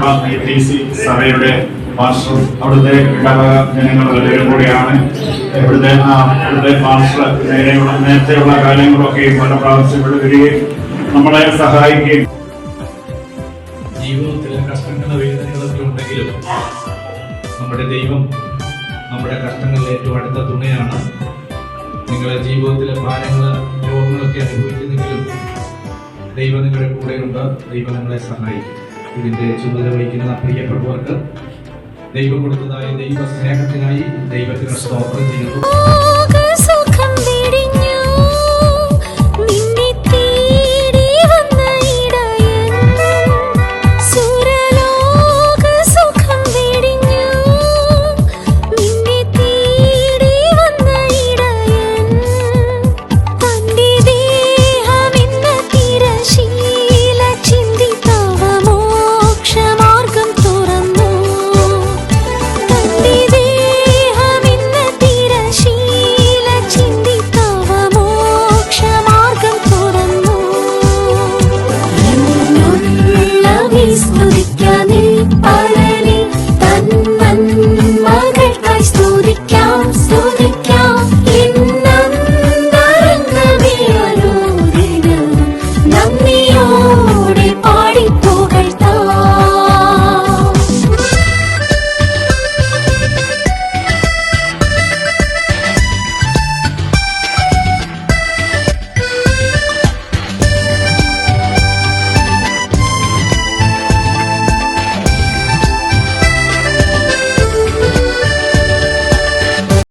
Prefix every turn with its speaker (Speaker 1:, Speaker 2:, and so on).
Speaker 1: നേതൃത്വത്തിലുള്ള TC സഭയുടെ pastor, അവിടുത്തെ ഇടവക ജനങ്ങൾ എല്ലാവരും കൂടിയാണ്. ഇവിടുത്തെ പാസ്റ്റർ നേരത്തെയുള്ള കാര്യങ്ങളൊക്കെ പല പ്രാവശ്യം ഇവിടെ വരികയും നമ്മളെ സഹായിക്കുകയും.
Speaker 2: ജീവിതത്തിൽ കഷ്ടങ്ങളും വേദനകളൊക്കെ ഉണ്ടെങ്കിലും നമ്മുടെ ദൈവം നമ്മുടെ കഷ്ടങ്ങളിൽ ഏറ്റവും അടുത്ത തുണയാണ്. നിങ്ങളുടെ ജീവിതത്തിലെ ഭാരങ്ങൾ രോഗങ്ങളൊക്കെ അനുഭവിക്കുന്നെങ്കിലും ദൈവം നിങ്ങളുടെ കൂടെയുണ്ട്. ദൈവം നിങ്ങളെ സഹായിക്കും. ഇതിന്റെ ചുമതല വഹിക്കുന്ന പ്രിയപ്പെട്ടവർക്ക് ദൈവം കൊടുത്തതായ ദൈവ സ്നേഹത്തിനായി ദൈവത്തിന് സ്തോത്രം ചെയ്യുന്നു.